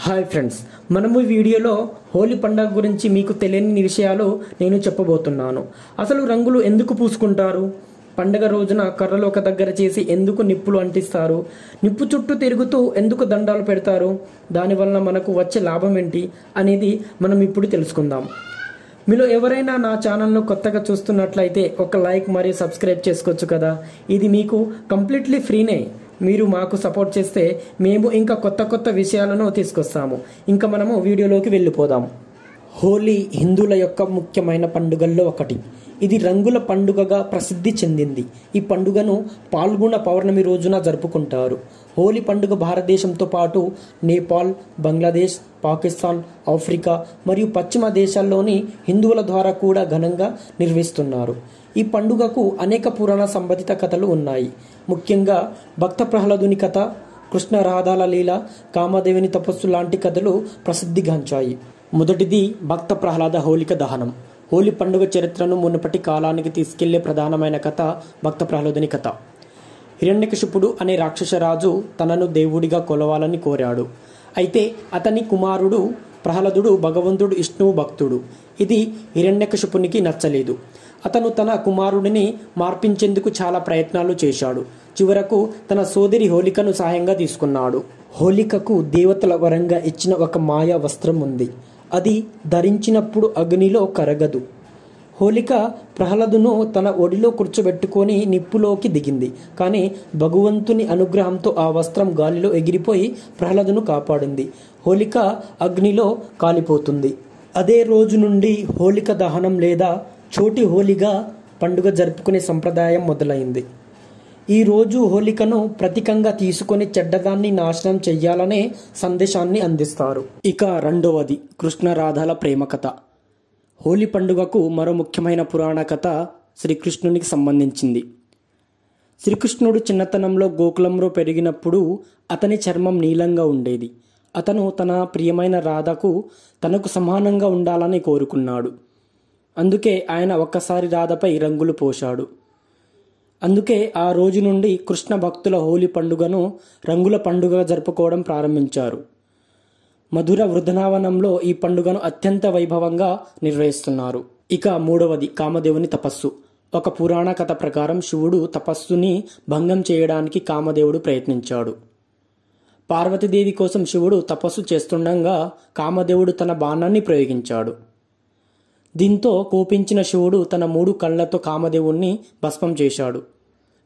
Hi friends, మనము ఈ వీడియోలో హోలీ పండుగ గురించి మీకు తెలియని విషయాలు నేను చెప్పబోతున్నాను. అసలు రంగులు ఎందుకు పూసుకుంటారు? పండుగ రోజున కర్రలు ఒక దగ్గర చేసి ఎందుకు నిప్పులు అంటిస్తారు? నిప్పు చుట్టూ తిరుగుతూ ఎందుకు దండాలు పెడతారు? దానివల్ల మనకు వచ్చే లాభం ఏంటి అనేది మనం ఇప్పుడు తెలుసుకుందాం. మీలో ఎవరైనా నా ఛానల్ను కొత్తగా చూస్తున్నట్లయితే ఒక లైక్ మరియు సబ్స్క్రైబ్ చేసుకోవచ్చు కదా. ఇది మీకు కంప్లీట్లీ ఫ్రీనే. మీరు మాకు సపోర్ట్ చేస్తే మేము ఇంకా కొత్త విషయాలను తీసుకొస్తాము. ఇంకా మనము వీడియోలోకి వెళ్ళిపోదాం. హోలీ హిందువుల యొక్క ముఖ్యమైన పండుగల్లో ఒకటి. ఇది రంగుల పండుగగా ప్రసిద్ధి చెందింది. ఈ పండుగను పాల్గొన పౌర్ణమి రోజున జరుపుకుంటారు. హోలీ పండుగ భారతదేశంతో పాటు నేపాల్, బంగ్లాదేశ్, పాకిస్తాన్, ఆఫ్రికా మరియు పశ్చిమ దేశాల్లోని హిందువుల ద్వారా కూడా ఘనంగా నిర్వహిస్తున్నారు. ఈ పండుగకు అనేక పురాణ సంబంధిత కథలు ఉన్నాయి. ముఖ్యంగా భక్త ప్రహ్లాదుని కథ, కృష్ణ రాధాల లీల, కామదేవుని తపస్సు లాంటి కథలు ప్రసిద్ధిగాంచాయి. మొదటిది భక్త ప్రహ్లాద హోలిక దహనం. హోలీ పండుగ చరిత్రను మునుపటి కాలానికి తీసుకెళ్లే ప్రధానమైన కథ భక్త ప్రహ్లాదుని కథ. హిరణ్యకశిపుడు అనే రాక్షసరాజు తనను దేవుడిగా కొలవాలని కోరాడు. అయితే అతని కుమారుడు ప్రహ్లాదుడు భగవంతుడు విష్ణువు భక్తుడు. ఇది హిరణ్యకశిపునికి నచ్చలేదు. అతను తన కుమారుడిని మార్పించేందుకు చాలా ప్రయత్నాలు చేశాడు. చివరకు తన సోదరి హోలికను సహాయంగా తీసుకున్నాడు. హోలికకు దేవతల వరంగా ఇచ్చిన ఒక మాయా వస్త్రం ఉంది. అది ధరించినప్పుడు అగ్నిలో కరగదు. హోలిక ప్రహ్లాదును తన ఒడిలో కూర్చోబెట్టుకొని నిప్పులోకి దిగింది. కానీ భగవంతుని అనుగ్రహంతో ఆ వస్త్రం గాలిలో ఎగిరిపోయి ప్రహ్లాదును కాపాడింది. హోలిక అగ్నిలో కాలిపోతుంది. అదే రోజు నుండి హోలిక దహనం లేదా చోటి హోలీగా పండుగ జరుపుకునే సంప్రదాయం మొదలైంది. ఈ రోజు హోలికను ప్రతీకంగా తీసుకొని చెడ్డదాన్ని నాశనం చెయ్యాలనే సందేశాన్ని అందిస్తారు. ఇక రెండవది కృష్ణ రాధాల ప్రేమ కథ. హోలీ పండుగకు మరో ముఖ్యమైన పురాణ కథ శ్రీకృష్ణునికి సంబంధించింది. శ్రీకృష్ణుడు చిన్నతనంలో గోకులంలో పెరిగినప్పుడు అతని చర్మం నీలంగా ఉండేది. అతను తన ప్రియమైన రాధకు తనకు సమానంగా ఉండాలని కోరుకున్నాడు. అందుకే ఆయన ఒక్కసారి రాధపై రంగులు పోశాడు. అందుకే ఆ రోజు నుండి కృష్ణ భక్తుల హోలీ పండుగను రంగుల పండుగగా జరుపుకోవడం ప్రారంభించారు. మధుర వృందావనంలో ఈ పండుగను అత్యంత వైభవంగా నిర్వహిస్తున్నారు. ఇక మూడవది కామదేవుని తపస్సు. ఒక పురాణ కథ ప్రకారం శివుడు తపస్సుని భంగం చేయడానికి కామదేవుడు ప్రయత్నించాడు. పార్వతీదేవి కోసం శివుడు తపస్సు చేస్తుండగా కామదేవుడు తన బాణాన్ని ప్రయోగించాడు. దీంతో కోపించిన శివుడు తన 3 కళ్ళతో కామదేవుణ్ణి భస్మం చేశాడు.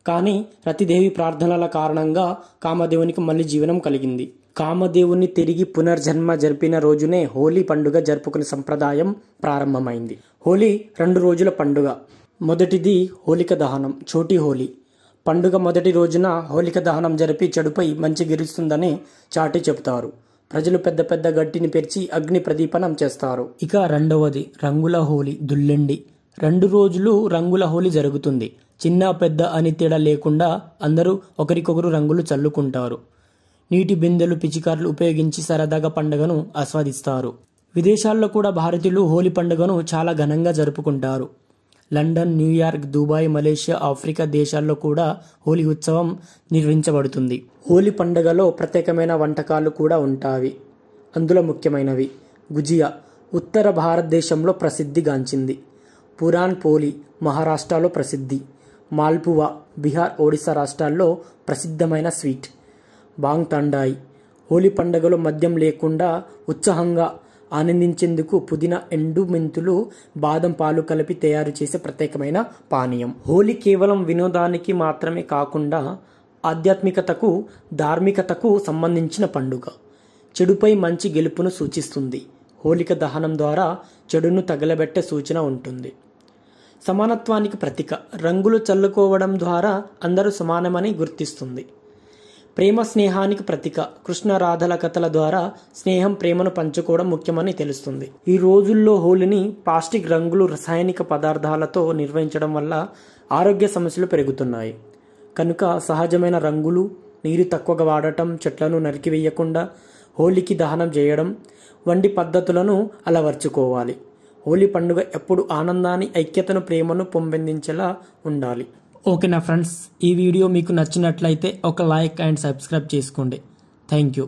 కానీ రతిదేవి ప్రార్థనల కారణంగా కామదేవునికి మళ్ళీ జీవనం కలిగింది. కామదేవుని తిరిగి పునర్జన్మ జరిపిన రోజునే హోలీ పండుగ జరుపుకునే సంప్రదాయం ప్రారంభమైంది. హోలీ 2 రోజుల పండుగ. మొదటిది హోలిక దహనం, చోటి హోలీ. పండుగ మొదటి రోజున హోలిక దహనం జరిపి చెడుపై మంచి గెలుస్తుందని చాటి చెబుతారు. ప్రజలు పెద్ద గట్టిని పెరిచి అగ్ని ప్రదీపనం చేస్తారు. ఇక రెండవది రంగుల హోలీ, దుల్లెండి. 2 రోజులు రంగుల హోలీ జరుగుతుంది. చిన్న పెద్ద అని తేడా లేకుండా అందరూ ఒకరికొకరు రంగులు చల్లుకుంటారు. నీటి బిందెలు, పిచికారులు ఉపయోగించి సరదాగా పండుగను ఆస్వాదిస్తారు. విదేశాల్లో కూడా భారతీయులు హోలీ పండుగను చాలా ఘనంగా జరుపుకుంటారు. London, New York, Dubai, Malaysia, Africa దేశాల్లో కూడా హోలీ ఉత్సవం నిర్వహించబడుతుంది. హోలీ పండుగలో ప్రత్యేకమైన వంటకాలు కూడా ఉంటాయి. అందులో ముఖ్యమైనవి గుజియా, ఉత్తర భారతదేశంలో ప్రసిద్ధిగాంచింది. పురాన్ పోలి, మహారాష్ట్రలో ప్రసిద్ధి. మాల్పువా, బీహార్, ఒడిశా రాష్ట్రాల్లో ప్రసిద్ధమైన స్వీట్. బాంగ్ తండాయి, హోలీ పండుగలో మద్యం లేకుండా ఉత్సాహంగా ఆనందించేందుకు పుదీనా, ఎండు మెంతులు, బాదం పాలు కలిపి తయారు చేసే ప్రత్యేకమైన పానీయం. హోలీ కేవలం వినోదానికి మాత్రమే కాకుండా ఆధ్యాత్మికతకు, ధార్మికతకు సంబంధించిన పండుగ. చెడుపై మంచి గెలుపును సూచిస్తుంది. హోలిక దహనం ద్వారా చెడును తగలబెట్టే సూచన ఉంటుంది. సమానత్వానికి ప్రతీక. రంగులు చల్లుకోవడం ద్వారా అందరూ సమానమని గుర్తిస్తుంది. ప్రేమ స్నేహానికి ప్రతీక. కృష్ణ రాధల కథల ద్వారా స్నేహం, ప్రేమను పంచుకోవడం ముఖ్యమని తెలుస్తుంది. ఈ రోజుల్లో హోలీని ప్లాస్టిక్ రంగులు, రసాయనిక పదార్థాలతో నిర్వహించడం వల్ల ఆరోగ్య సమస్యలు పెరుగుతున్నాయి. కనుక సహజమైన రంగులు, నీరు తక్కువగా వాడటం, చెట్లను నరికివేయకుండా హోలీకి దహనం చేయడం వంటి పద్ధతులను అలవర్చుకోవాలి. హోలీ పండుగ ఎప్పుడు ఆనందాన్ని, ఐక్యతను, ప్రేమను పెంపొందించేలా ఉండాలి. ఓకేనా ఫ్రెండ్స్, ఈ వీడియో మీకు నచ్చినట్లయితే ఒక లైక్ అండ్ సబ్స్క్రైబ్ చేసుకోండి. Thank you.